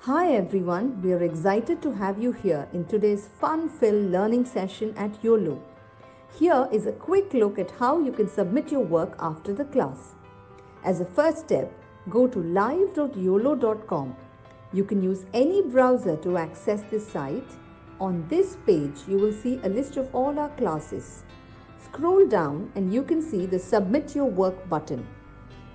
Hi everyone, we are excited to have you here in today's fun-filled learning session at Uolo. Here is a quick look at how you can submit your work after the class. As a first step, go to live.uolo.com. You can use any browser to access this site. On this page, you will see a list of all our classes. Scroll down and you can see the Submit Your Work button.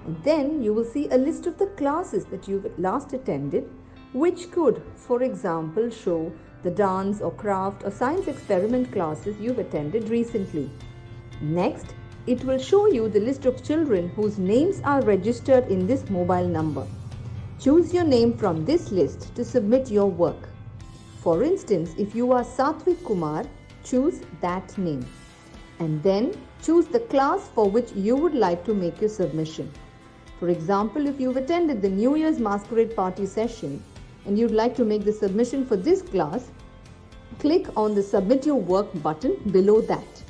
And then you will see a list of the classes that you've last attended, which could, for example, show the dance or craft or science experiment classes you've attended recently. Next, it will show you the list of children whose names are registered in this mobile number. Choose your name from this list to submit your work. For instance, if you are Satvik Kumar, choose that name. And then choose the class for which you would like to make your submission. For example, if you've attended the New Year's Masquerade Party session and you'd like to make the submission for this class, click on the Submit Your Work button below that.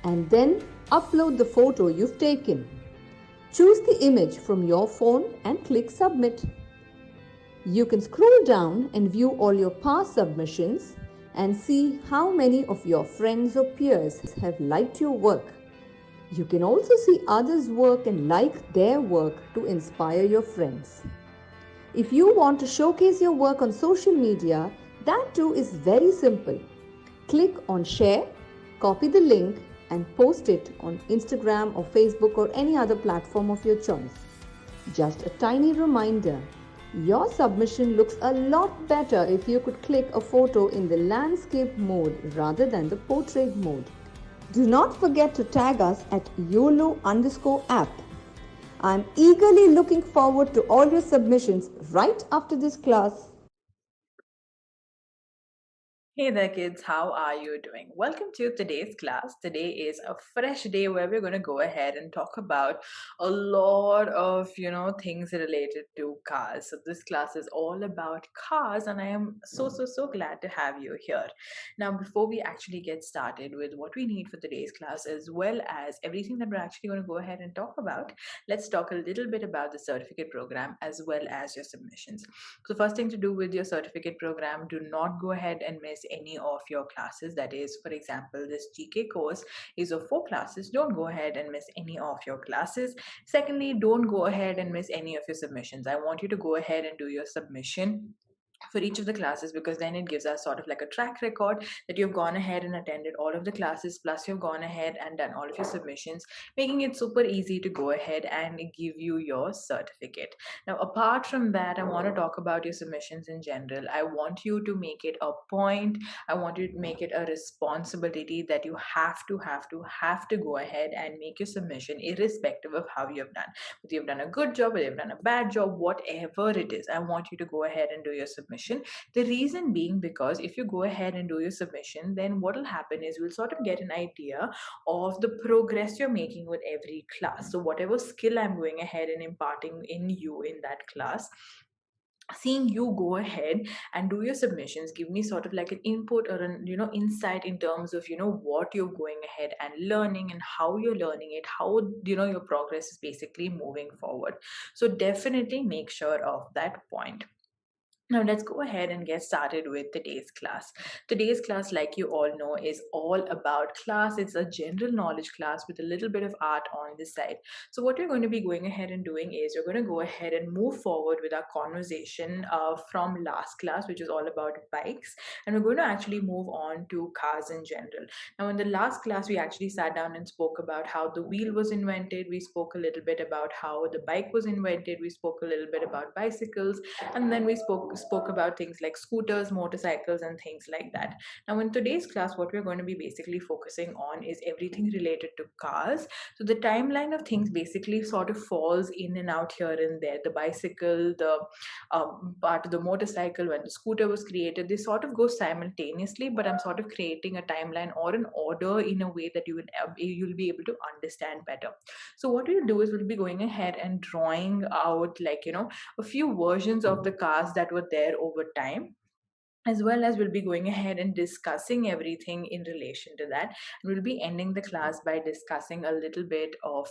And then upload the photo you've taken. Choose the image from your phone and click Submit. You can scroll down and view all your past submissions and see how many of your friends or peers have liked your work. You can also see others' work and like their work to inspire your friends. If you want to showcase your work on social media, that too is very simple. Click on Share, copy the link, and post it on Instagram or Facebook or any other platform of your choice. Just a tiny reminder, your submission looks a lot better if you could click a photo in the landscape mode rather than the portrait mode. Do not forget to tag us at YOLO_app. I'm eagerly looking forward to all your submissions right after this class. Hey there, kids. How are you doing? Welcome to today's class. Today is a fresh day where we're going to go ahead and talk about a lot of, things related to cars. So this class is all about cars, and I am so glad to have you here. Now, before we actually get started with what we need for today's class, as well as everything that we're actually going to go ahead and talk about, let's talk a little bit about the certificate program as well as your submissions. So first thing to do with your certificate program, do not go ahead and miss any of your classes. That is, for example, this GK course is of 4 classes. Don't go ahead and miss any of your classes. Secondly, don't go ahead and miss any of your submissions. I want you to go ahead and do your submission for each of the classes, because then it gives us sort of like a track record that you've gone ahead and attended all of the classes, plus you've gone ahead and done all of your submissions, making it super easy to go ahead and give you your certificate. Now, apart from that, I want to talk about your submissions in general. I want you to make it a point, I want you to make it a responsibility that you have to go ahead and make your submission irrespective of how you have done, whether you've done a good job, whether you've done a bad job, whatever it is. I want you to go ahead and do your submission. The reason being, because if you go ahead and do your submission, then what will happen is we'll sort of get an idea of the progress you're making with every class. So whatever skill I'm going ahead and imparting in you in that class, seeing you go ahead and do your submissions give me sort of like an input or an insight in terms of what you're going ahead and learning and how you're learning it, how your progress is basically moving forward. So definitely make sure of that point. Now, let's go ahead and get started with today's class. Today's class, like you all know, is all about class. It's a general knowledge class with a little bit of art on this side. So, what we're going to be going ahead and doing is we're going to go ahead and move forward with our conversation from last class, which is all about bikes. And we're going to actually move on to cars in general. Now, in the last class, we actually sat down and spoke about how the wheel was invented. We spoke a little bit about how the bike was invented. We spoke a little bit about bicycles, and then we spoke about things like scooters, motorcycles, and things like that. Now, in today's class, what we're going to be basically focusing on is everything related to cars. So the timeline of things basically sort of falls in and out here and there. The bicycle, the part of the motorcycle, when the scooter was created, they sort of go simultaneously, but I'm sort of creating a timeline or an order in a way that you'll be able to understand better. So what we'll do is we'll be going ahead and drawing out, like, a few versions of the cars that were there over time, as well as we'll be going ahead and discussing everything in relation to that. And we'll be ending the class by discussing a little bit of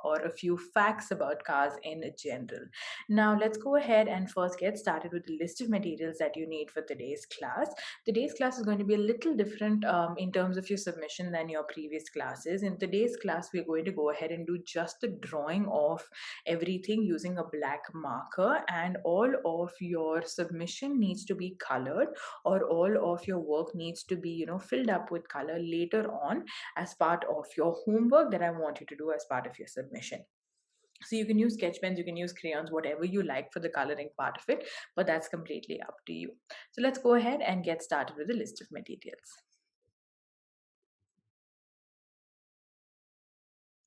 or a few facts about cars in general. Now let's go ahead and first get started with the list of materials that you need for today's class. Today's class is going to be a little different in terms of your submission than your previous classes. In today's class, we're going to go ahead and do just the drawing of everything using a black marker, and all of your submission needs to be colored, or all of your work needs to be, filled up with color later on as part of your homework that I want you to do as part of your submission. So you can use sketch pens, you can use crayons, whatever you like for the coloring part of it, but that's completely up to you. So let's go ahead and get started with the list of materials.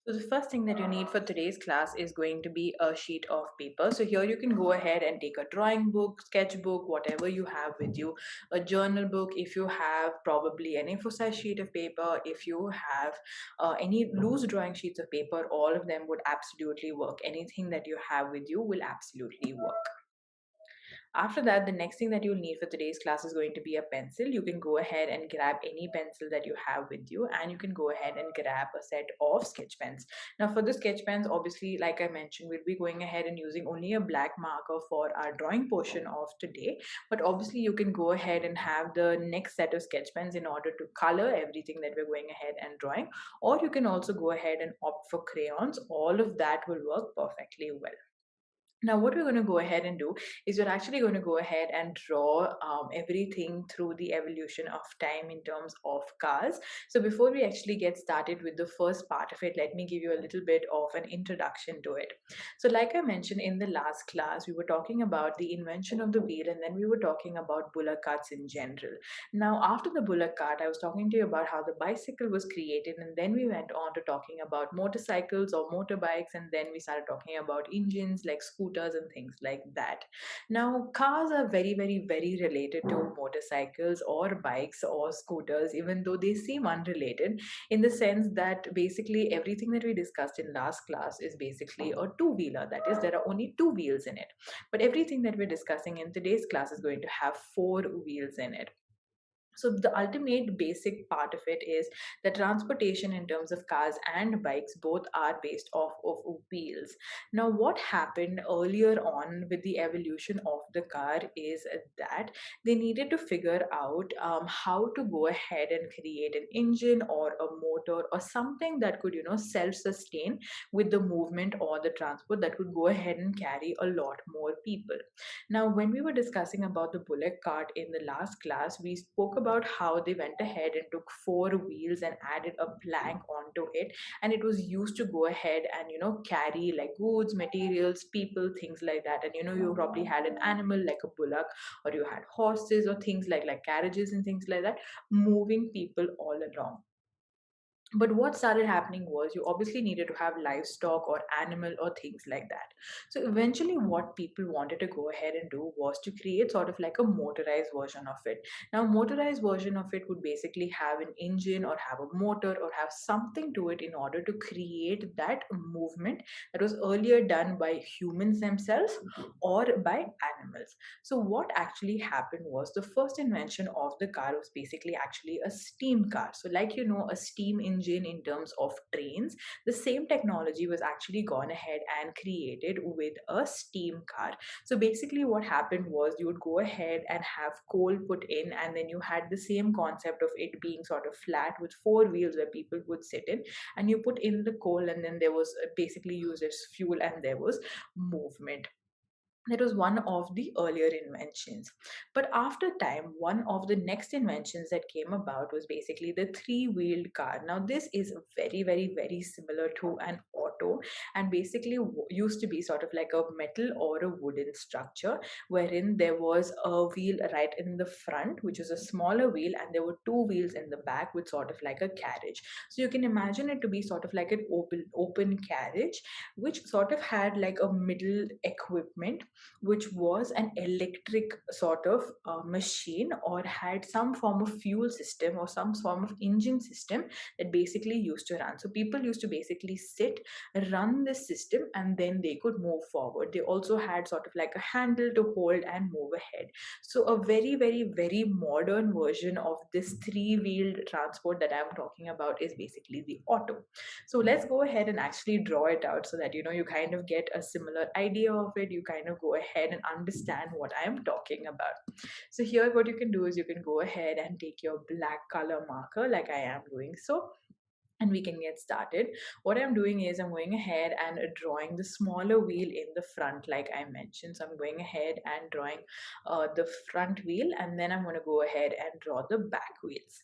So the first thing that you need for today's class is going to be a sheet of paper. So here you can go ahead and take a drawing book, sketchbook, whatever you have with you, a journal book, if you have probably an A4 size sheet of paper, if you have any loose drawing sheets of paper, all of them would absolutely work. Anything that you have with you will absolutely work. After that, the next thing that you'll need for today's class is going to be a pencil. You can go ahead and grab any pencil that you have with you, and you can go ahead and grab a set of sketch pens. Now, for the sketch pens, obviously, like I mentioned, we'll be going ahead and using only a black marker for our drawing portion of today. But obviously, you can go ahead and have the next set of sketch pens in order to color everything that we're going ahead and drawing, or you can also go ahead and opt for crayons. All of that will work perfectly well. Now, what we're going to go ahead and do is we're actually going to go ahead and draw everything through the evolution of time in terms of cars. So before we actually get started with the first part of it, let me give you a little bit of an introduction to it. So like I mentioned in the last class, we were talking about the invention of the wheel, and then we were talking about bullock carts in general. Now, after the bullock cart, I was talking to you about how the bicycle was created, and then we went on to talking about motorcycles or motorbikes, and then we started talking about engines like scooters and things like that. Now, cars are very, very, very related to motorcycles or bikes or scooters, even though they seem unrelated, in the sense that basically everything that we discussed in last class is basically a two-wheeler. That is, there are only two wheels in it. But everything that we're discussing in today's class is going to have four wheels in it. So the ultimate basic part of it is that transportation in terms of cars and bikes both are based off of wheels. Now, what happened earlier on with the evolution of the car is that they needed to figure out how to go ahead and create an engine or a motor or something that could, self-sustain with the movement or the transport that could go ahead and carry a lot more people. Now, when we were discussing about the bullock cart in the last class, we spoke about how they went ahead and took four wheels and added a plank onto it, and it was used to go ahead and carry like goods, materials, people, things like that. And you probably had an animal like a bullock, or you had horses or things like carriages and things like that, moving people all along. But what started happening was you obviously needed to have livestock or animal or things like that. So eventually what people wanted to go ahead and do was to create sort of like a motorized version of it. Now, motorized version of it would basically have an engine or have a motor or have something to it in order to create that movement that was earlier done by humans themselves or by animals. So what actually happened was the first invention of the car was basically actually a steam car. So like a steam engine in terms of trains, the same technology was actually gone ahead and created with a steam car. So basically what happened was you would go ahead and have coal put in, and then you had the same concept of it being sort of flat with four wheels where people would sit in, and you put in the coal, and then there was basically used as fuel, and there was movement. That was one of the earlier inventions. But after time, one of the next inventions that came about was basically the three-wheeled car. Now, this is very, very, very similar to an auto, and basically used to be sort of like a metal or a wooden structure wherein there was a wheel right in the front, which is a smaller wheel, and there were two wheels in the back with sort of like a carriage. So you can imagine it to be sort of like an open carriage, which sort of had like a middle equipment, which was an electric sort of machine, or had some form of fuel system or some form of engine system that basically used to run. So people used to basically sit, run this system, and then they could move forward. They also had sort of like a handle to hold and move ahead. So a very, very, very modern version of this three-wheeled transport that I'm talking about is basically the auto. So let's go ahead and actually draw it out so that you kind of get a similar idea of it. You kind of go ahead and understand what I am talking about. So here what you can do is you can go ahead and take your black color marker like I am doing so, and we can get started. What I'm doing is I'm going ahead and drawing the smaller wheel in the front like I mentioned. So I'm going ahead and drawing the front wheel, and then I'm going to go ahead and draw the back wheels.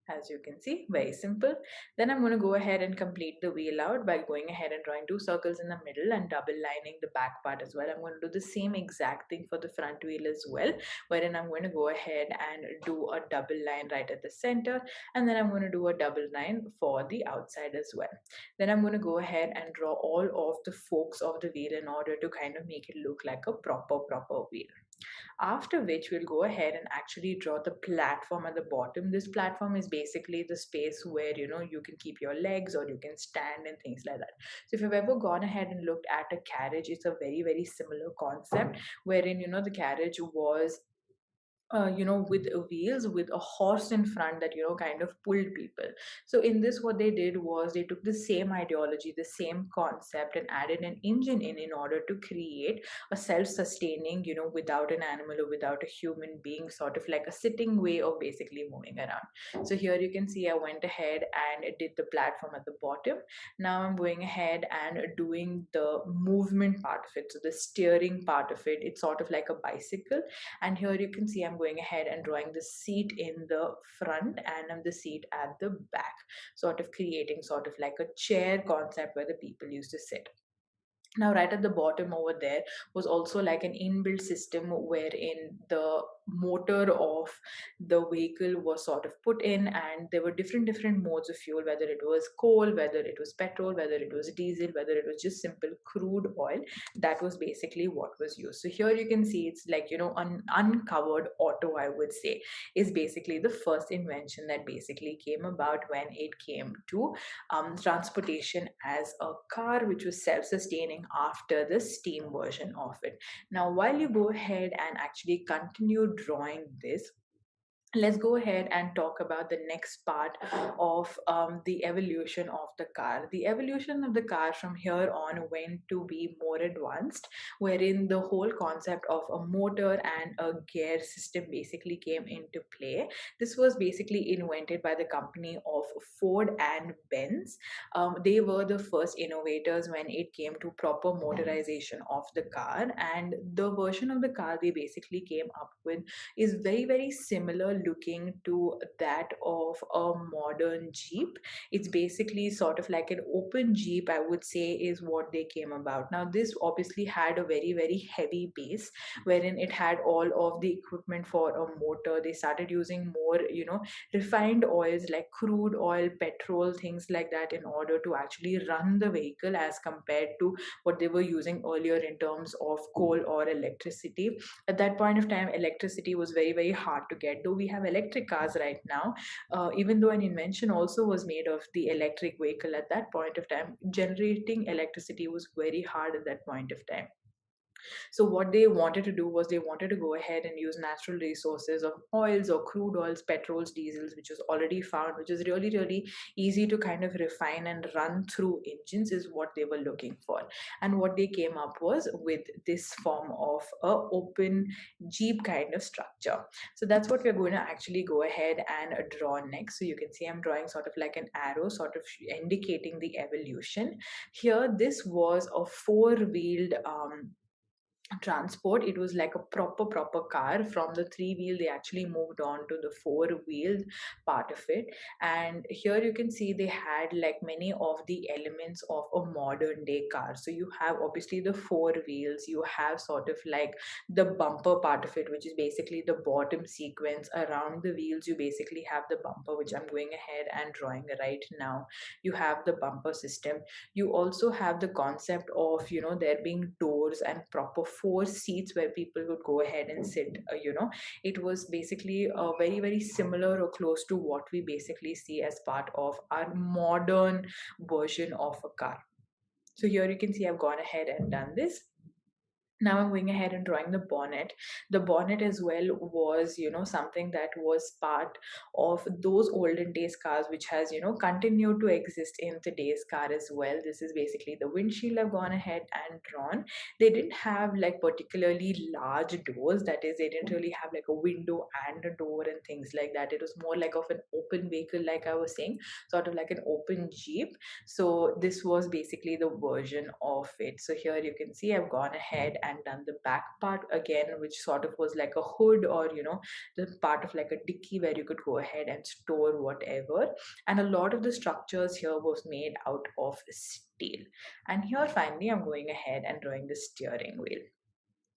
As you can see, very simple. Then I'm going to go ahead and complete the wheel out by going ahead and drawing two circles in the middle and double lining the back part as well. I'm going to do the same exact thing for the front wheel as well, wherein I'm going to go ahead and do a double line right at the center, and then I'm going to do a double line for the outside as well. Then I'm going to go ahead and draw all of the forks of the wheel in order to kind of make it look like a proper wheel. After which we'll go ahead and actually draw the platform at the bottom. This platform is basically the space where you can keep your legs or you can stand and things like that. So if you've ever gone ahead and looked at a carriage, it's a very, very similar concept, wherein the carriage was with wheels, with a horse in front that kind of pulled people. So in this, what they did was they took the same ideology, the same concept, and added an engine in order to create a self-sustaining, without an animal or without a human being, sort of like a sitting way of basically moving around. So here you can see I went ahead and did the platform at the bottom. Now I'm going ahead and doing the movement part of it, so the steering part of it. It's sort of like a bicycle, and here you can see I'm going ahead and drawing the seat in the front and the seat at the back, sort of creating sort of like a chair concept where the people used to sit. Now right at the bottom over there was also like an inbuilt system wherein the motor of the vehicle was sort of put in, and there were different modes of fuel, whether it was coal, whether it was petrol, whether it was diesel, whether it was just simple crude oil. That was basically what was used. So here you can see it's like an uncovered auto, I would say, is basically the first invention that basically came about when it came to transportation as a car, which was self-sustaining after the steam version of it. Now, while you go ahead and actually continue drawing this, let's go ahead and talk about the next part of the evolution of the car. The evolution of the car from here on went to be more advanced, wherein the whole concept of a motor and a gear system basically came into play. This was basically invented by the company of Ford and Benz. They were the first innovators when it came to proper motorization of the car, and the version of the car they basically came up with is very, very similar looking to that of a modern Jeep. It's basically sort of like an open Jeep, I would say, is what they came about. Now this obviously had a very, very heavy base, wherein it had all of the equipment for a motor. They started using more refined oils like crude oil, petrol, things like that, in order to actually run the vehicle, as compared to what they were using earlier in terms of coal or electricity. At that point of time, electricity was very, very hard to get. Though we have electric cars right now, even though an invention also was made of the electric vehicle, at that point of time generating electricity was very hard at that point of time. So what they wanted to do was they wanted to go ahead and use natural resources of oils or crude oils, petrols, diesels, which was already found, which is really, really easy to kind of refine and run through engines, is what they were looking for. And what they came up was with this form of a open Jeep kind of structure. So that's what we're going to actually go ahead and draw next. So you can see I'm drawing sort of like an arrow, sort of indicating the evolution. Here, this was a four-wheeled transport. It was like a proper car. From the three wheel they actually moved on to the four wheeled part of it. And here you can see they had like many of the elements of a modern day car. So you have obviously the four wheels, you have sort of like the bumper part of it, which is basically the bottom sequence around the wheels. You basically have the bumper, which I'm going ahead and drawing right now. You have the bumper system. You also have the concept of, there being doors and proper four seats where people would go ahead and sit. It was basically very similar or close to what we basically see as part of our modern version of a car. So here you can see I've gone ahead and done this. Now I'm going ahead and drawing the bonnet. The bonnet as well was, something that was part of those olden days cars, which has, continued to exist in today's car as well. This is basically the windshield I've gone ahead and drawn. They didn't have like particularly large doors. That is, they didn't really have like a window and a door and things like that. It was more like of an open vehicle, like I was saying, sort of like an open Jeep. So this was basically the version of it. So here you can see I've gone ahead and done the back part again, which sort of was like a hood, or the part of like a dicky where you could go ahead and store whatever. And a lot of the structures here was made out of steel. And here finally I'm going ahead and drawing the steering wheel.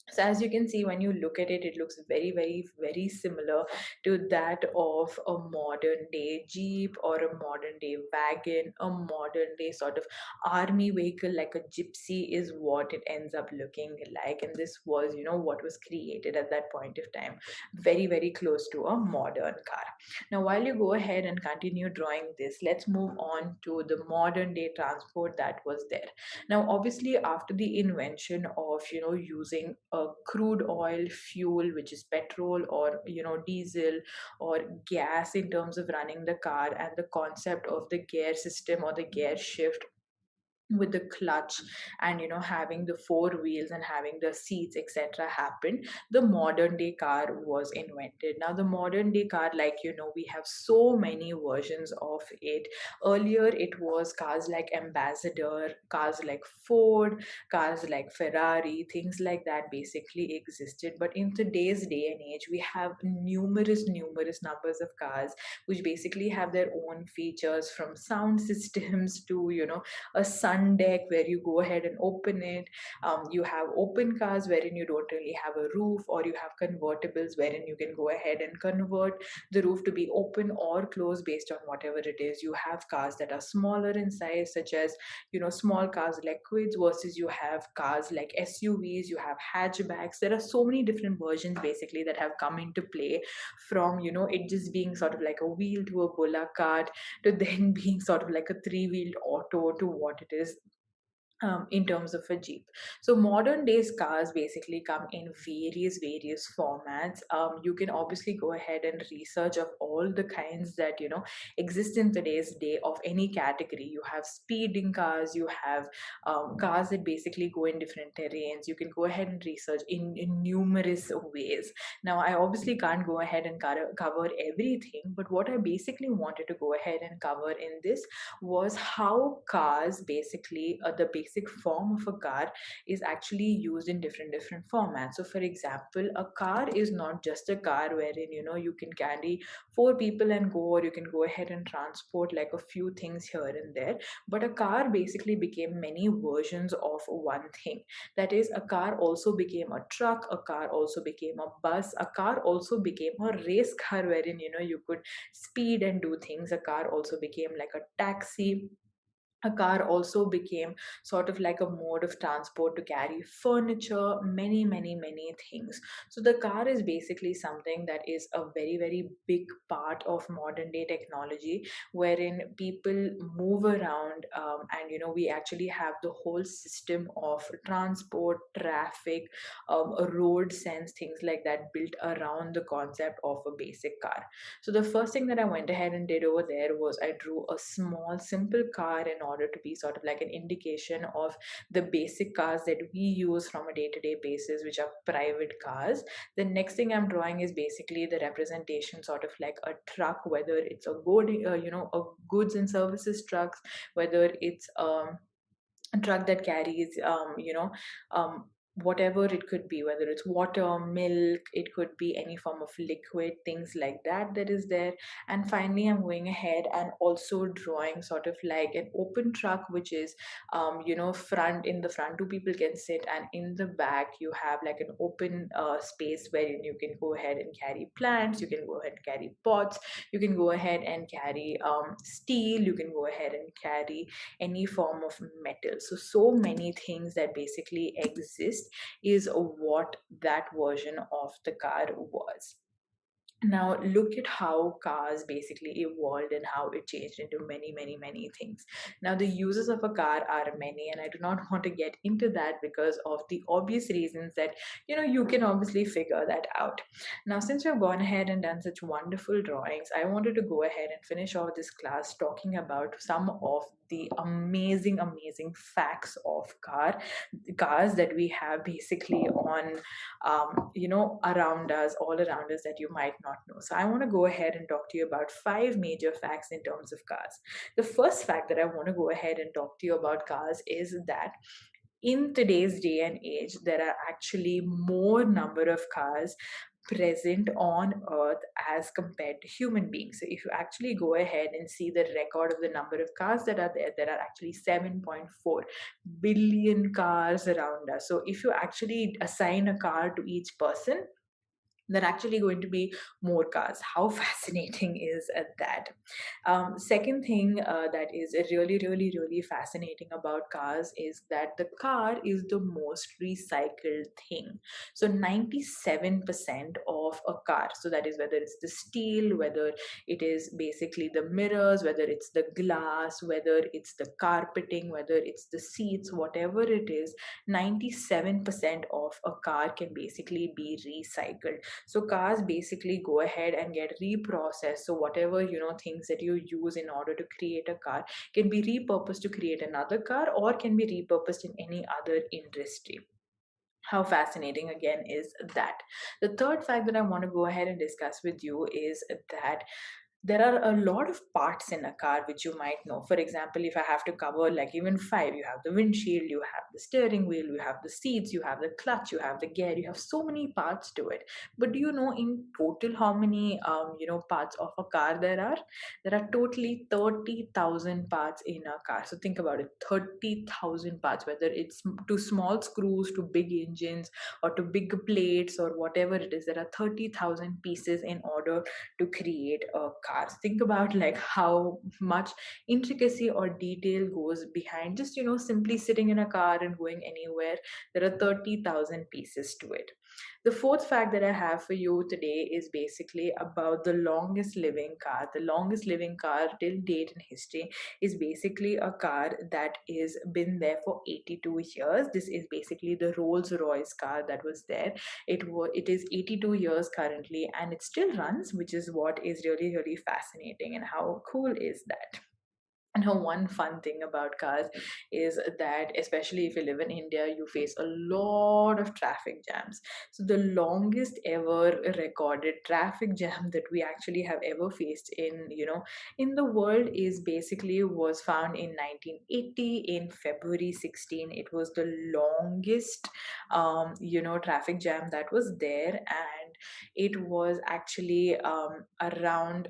So as you can see, when you look at it, it looks very similar to that of a modern day Jeep or a modern day wagon, a modern day sort of army vehicle like a gypsy is what it ends up looking like. And this was, what was created at that point of time, very close to a modern car. Now, while you go ahead and continue drawing this, let's move on to the modern day transport that was there. Now, obviously, after the invention of, using a crude oil fuel, which is petrol or, diesel or gas in terms of running the car, and the concept of the gear system or the gear shift with the clutch, and having the four wheels and having the seats etc happen, the modern day car was invented. Now the modern day car, like we have so many versions of it. Earlier it was cars like Ambassador, cars like Ford, cars like Ferrari, things like that basically existed. But in today's day and age, we have numerous numbers of cars which basically have their own features, from sound systems to a sun deck where you go ahead and open it. You have open cars wherein you don't really have a roof, or you have convertibles wherein you can go ahead and convert the roof to be open or closed based on whatever it is. You have cars that are smaller in size, such as small cars like Quids, versus you have cars like SUVs, you have hatchbacks. There are so many different versions basically that have come into play, from it just being sort of like a wheel to a bullock cart, to then being sort of like a three-wheeled auto, to what it is in terms of a Jeep. So modern days cars basically come in various formats. You can obviously go ahead and research of all the kinds that exist in today's day of any category. You have speeding cars, you have cars that basically go in different terrains. You can go ahead and research in numerous ways. Now I obviously can't go ahead and cover everything, but what I basically wanted to go ahead and cover in this was how cars basically, the basic form of a car is actually used in different formats. So for example, a car is not just a car wherein you can carry four people and go, or you can go ahead and transport like a few things here and there. But a car basically became many versions of one thing. That is, a car also became a truck, a car also became a bus, a car also became a race car wherein you could speed and do things. A car also became like a taxi. A car also became sort of like a mode of transport to carry furniture, many things. So the car is basically something that is a very big part of modern day technology, wherein people move around, and we actually have the whole system of transport, traffic, road sense, things like that built around the concept of a basic car. So the first thing that I went ahead and did over there was I drew a small, simple car in order to be sort of like an indication of the basic cars that we use from a day-to-day basis, which are private cars. The next thing I'm drawing is basically the representation, sort of like a truck, whether it's a goods and services trucks, whether it's a truck that carries um, whatever it could be, whether it's water, milk, it could be any form of liquid, things like that that is there. And finally, I'm going ahead and also drawing sort of like an open truck, which is, front, in the front two people can sit, and in the back you have like an open space wherein you can go ahead and carry plants, you can go ahead and carry pots, you can go ahead and carry steel, you can go ahead and carry any form of metal. So many things that basically exist is what that version of the car was. Now look at how cars basically evolved and how it changed into many, many, many things. Now the uses of a car are many, and I do not want to get into that because of the obvious reasons that you can obviously figure that out. Now, since we've gone ahead and done such wonderful drawings, I wanted to go ahead and finish off this class talking about some of the amazing, amazing facts of cars that we have basically on around us, all around us, that you might not know. So I want to go ahead and talk to you about five major facts in terms of cars. The first fact that I want to go ahead and talk to you about cars is that in today's day and age, there are actually more number of cars present on earth as compared to human beings. So if you actually go ahead and see the record of the number of cars that are there are actually 7.4 billion cars around us. So if you actually assign a car to each person, there are actually going to be more cars. How fascinating is that? Second thing that is really, really, really fascinating about cars is that the car is the most recycled thing. So 97% of a car, so that is whether it's the steel, whether it is basically the mirrors, whether it's the glass, whether it's the carpeting, whether it's the seats, whatever it is, 97% of a car can basically be recycled. So cars basically go ahead and get reprocessed. So whatever things that you use in order to create a car can be repurposed to create another car, or can be repurposed in any other industry. How fascinating again is that? The third fact that I want to go ahead and discuss with you is that there are a lot of parts in a car which you might know. For example, if I have to cover like even five, you have the windshield, you have the steering wheel, you have the seats, you have the clutch, you have the gear, you have so many parts to it. But do you know in total how many parts of a car there are? There are totally 30,000 parts in a car. So think about it, 30,000 parts, whether it's to small screws, to big engines, or to big plates, or whatever it is. There are 30,000 pieces in order to create a car. Think about like how much intricacy or detail goes behind just simply sitting in a car and going anywhere. There are 30,000 pieces to it. The fourth fact that I have for you today is basically about the longest living car. The longest living car till date in history is basically a car that is been there for 82 years. This is basically the Rolls Royce car that was there. It is 82 years currently, and it still runs, which is what is really, really fascinating. And how cool is that? And one fun thing about cars is that, especially if you live in India, you face a lot of traffic jams. So, the longest ever recorded traffic jam that we actually have ever faced in the world is basically was found in 1980 in February 16. It was the longest, traffic jam that was there, and it was actually around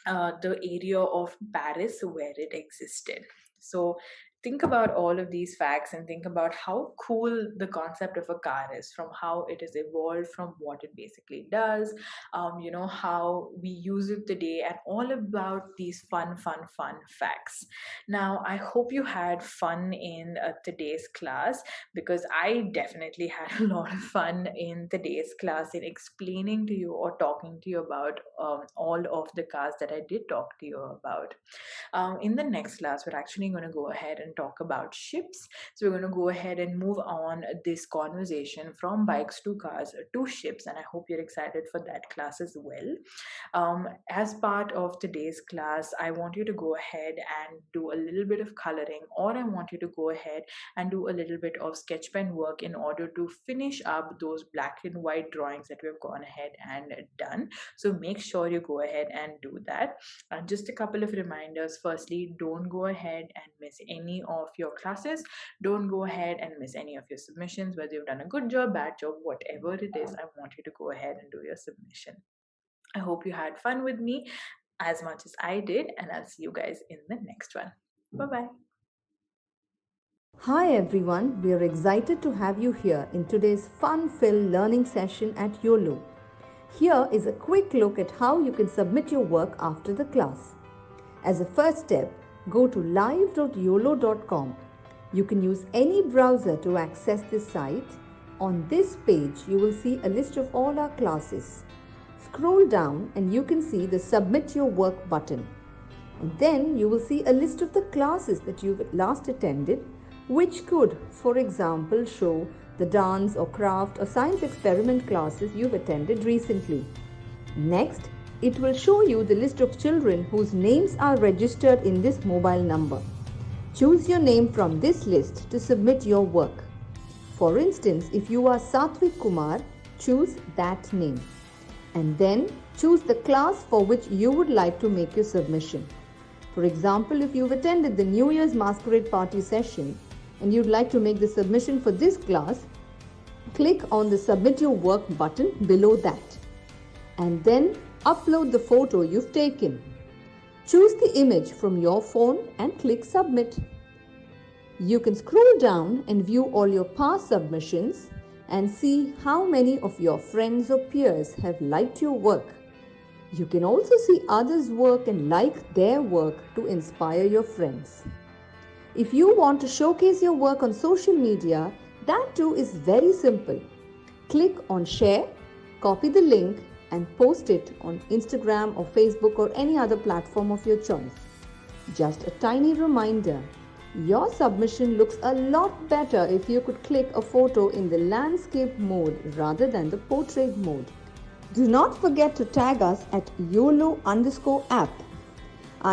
the area of Paris where it existed. So think about all of these facts and think about how cool the concept of a car is, from how it has evolved, from what it basically does, how we use it today, and all about these fun, fun, fun facts. Now, I hope you had fun in today's class, because I definitely had a lot of fun in today's class in explaining to you or talking to you about all of the cars that I did talk to you about. In the next class, we're actually going to go ahead and talk about ships. So we're going to go ahead and move on this conversation from bikes to cars to ships, and I hope you're excited for that class as well. As part of today's class, I want you to go ahead and do a little bit of coloring, or I want you to go ahead and do a little bit of sketch pen work in order to finish up those black and white drawings that we've gone ahead and done. So make sure you go ahead and do that. And just a couple of reminders. Firstly, don't go ahead and miss any any of your classes. Don't go ahead and miss any of your submissions, whether you've done a good job, bad job, whatever it is. I want you to go ahead and do your submission. I hope you had fun with me as much as I did, and I'll see you guys in the next one. Bye bye. Hi everyone, we are excited to have you here in today's fun-filled learning session at Uolo. Here is a quick look at how you can submit your work after the class. As a first step, go to live.uolo.com. You can use any browser to access this site. On this page, you will see a list of all our classes. Scroll down and you can see the Submit Your Work button. And then you will see a list of the classes that you've last attended, which could, for example, show the dance or craft or science experiment classes you've attended recently. Next, it will show you the list of children whose names are registered in this mobile number. Choose your name from this list to submit your work. For instance, if you are Satvik Kumar, choose that name. And then choose the class for which you would like to make your submission. For example, if you've attended the New Year's Masquerade Party session and you'd like to make the submission for this class, click on the Submit Your Work button below that. And then upload the photo you've taken. Choose the image from your phone and click Submit. You can scroll down and view all your past submissions and see how many of your friends or peers have liked your work. You can also see others' work and like their work to inspire your friends. If you want to showcase your work on social media, that too is very simple. Click on Share, copy the link and post it on Instagram or Facebook or any other platform of your choice. Just a tiny reminder, your submission looks a lot better if you could click a photo in the landscape mode rather than the portrait mode. Do not forget to tag us at YOLO_app